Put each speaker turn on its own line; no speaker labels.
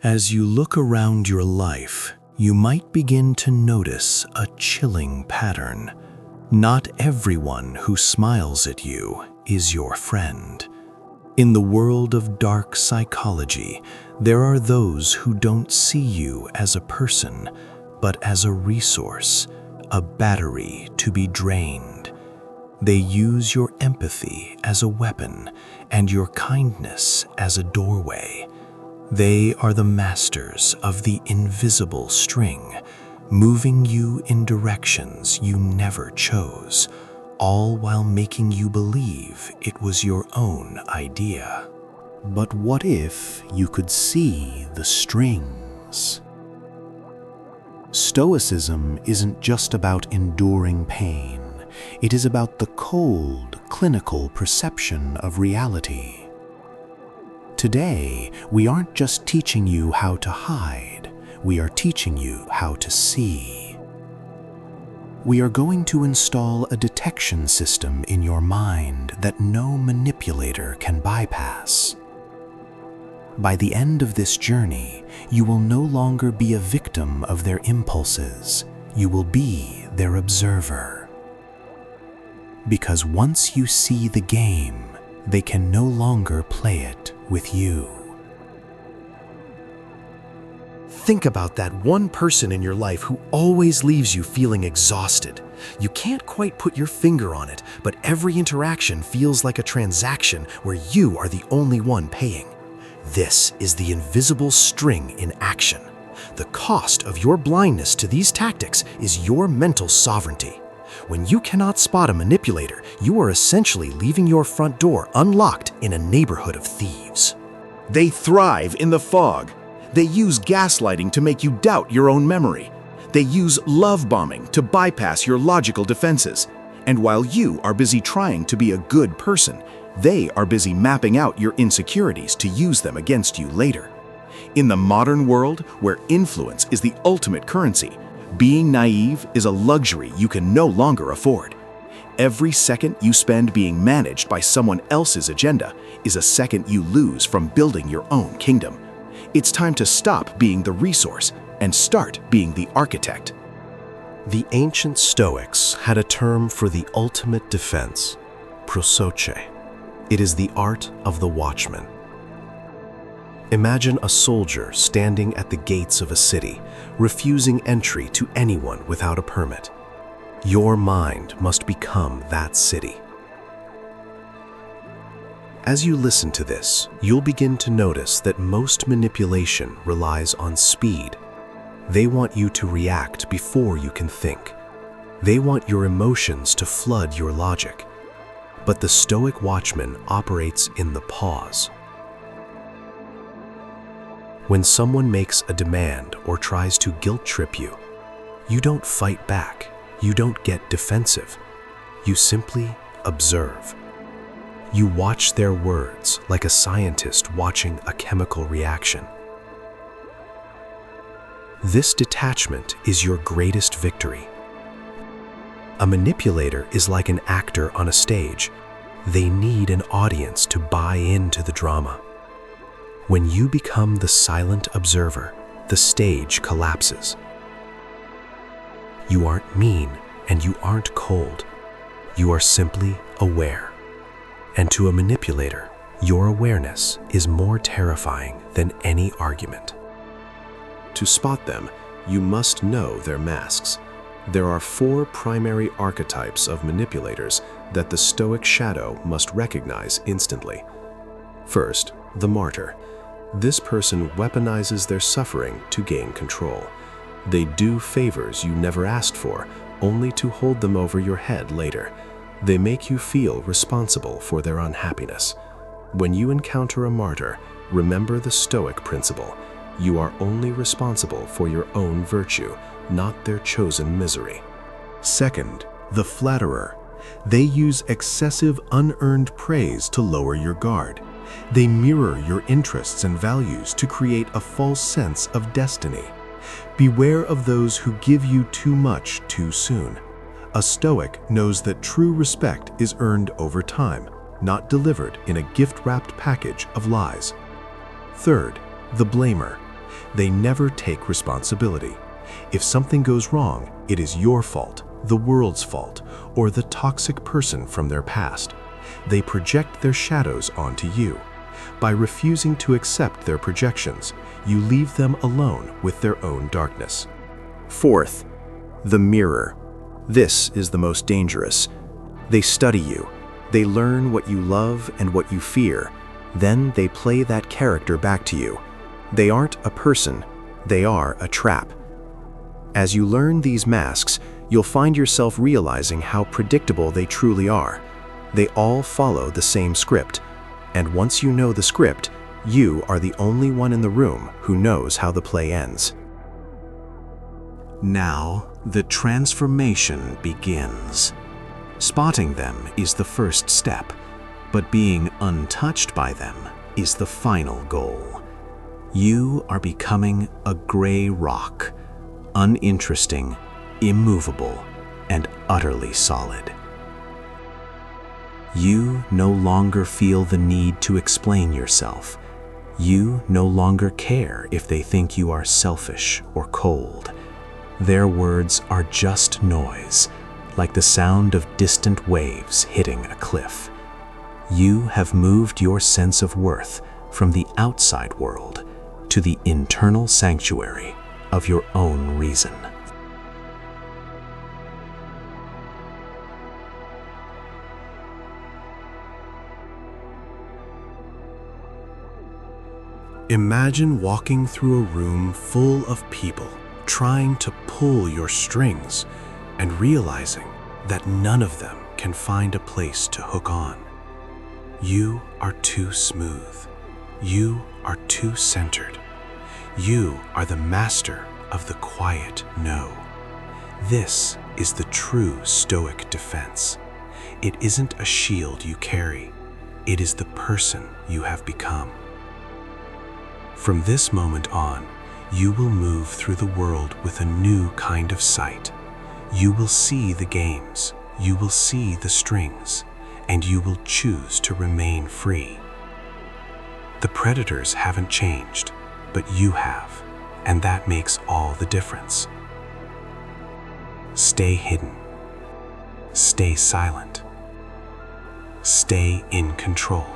As you look around your life, you might begin to notice a chilling pattern. Not everyone who smiles at you is your friend. In the world of dark psychology, there are those who don't see you as a person, but as a resource, a battery to be drained. They use your empathy as a weapon and your kindness as a doorway. They are the masters of the invisible string, moving you in directions you never chose, all while making you believe it was your own idea. But what if you could see the strings? Stoicism isn't just about enduring pain. It is about the cold, clinical perception of reality. Today, we aren't just teaching you how to hide, we are teaching you how to see. We are going to install a detection system in your mind that no manipulator can bypass. By the end of this journey, you will no longer be a victim of their impulses. You will be their observer. Because once you see the game, they can no longer play it with you.
Think about that one person in your life who always leaves you feeling exhausted. You can't quite put your finger on it, but every interaction feels like a transaction where you are the only one paying. This is the invisible string in action. The cost of your blindness to these tactics is your mental sovereignty. When you cannot spot a manipulator, you are essentially leaving your front door unlocked in a neighborhood of thieves.
They thrive in the fog. They use gaslighting to make you doubt your own memory. They use love bombing to bypass your logical defenses. And while you are busy trying to be a good person, they are busy mapping out your insecurities to use them against you later. In the modern world, where influence is the ultimate currency, being naive is a luxury you can no longer afford. Every second you spend being managed by someone else's agenda is a second you lose from building your own kingdom. It's time to stop being the resource and start being the architect.
The ancient Stoics had a term for the ultimate defense, prosoche. It is the art of the watchman. Imagine a soldier standing at the gates of a city, refusing entry to anyone without a permit. Your mind must become that city. As you listen to this, you'll begin to notice that most manipulation relies on speed. They want you to react before you can think. They want your emotions to flood your logic. But the Stoic Watchman operates in the pause. When someone makes a demand or tries to guilt trip you, you don't fight back. You don't get defensive. You simply observe. You watch their words like a scientist watching a chemical reaction. This detachment is your greatest victory. A manipulator is like an actor on a stage. They need an audience to buy into the drama. When you become the silent observer, the stage collapses. You aren't mean and you aren't cold. You are simply aware. And to a manipulator, your awareness is more terrifying than any argument. To spot them, you must know their masks. There are 4 primary archetypes of manipulators that the Stoic shadow must recognize instantly. First, the martyr. This person weaponizes their suffering to gain control. They do favors you never asked for, only to hold them over your head later. They make you feel responsible for their unhappiness. When you encounter a martyr, remember the Stoic principle. You are only responsible for your own virtue, not their chosen misery. Second, the flatterer. They use excessive unearned praise to lower your guard. They mirror your interests and values to create a false sense of destiny. Beware of those who give you too much too soon. A Stoic knows that true respect is earned over time, not delivered in a gift-wrapped package of lies. Third, the blamer. They never take responsibility. If something goes wrong, it is your fault, the world's fault, or the toxic person from their past. They project their shadows onto you. By refusing to accept their projections, you leave them alone with their own darkness.
Fourth, the mirror. This is the most dangerous. They study you. They learn what you love and what you fear. Then they play that character back to you. They aren't a person, they are a trap. As you learn these masks, you'll find yourself realizing how predictable they truly are. They all follow the same script. And once you know the script, you are the only one in the room who knows how the play ends.
Now, the transformation begins. Spotting them is the first step, but being untouched by them is the final goal. You are becoming a gray rock, uninteresting, immovable, and utterly solid. You no longer feel the need to explain yourself. You no longer care if they think you are selfish or cold. Their words are just noise, like the sound of distant waves hitting a cliff. You have moved your sense of worth from the outside world to the internal sanctuary of your own reason. Imagine walking through a room full of people trying to pull your strings and realizing that none of them can find a place to hook on. You are too smooth. You are too centered. You are the master of the quiet no. This is the true Stoic defense. It isn't a shield you carry. It is the person you have become. From this moment on, you will move through the world with a new kind of sight. You will see the games, you will see the strings, and you will choose to remain free. The predators haven't changed, but you have, and that makes all the difference. Stay hidden. Stay silent. Stay in control.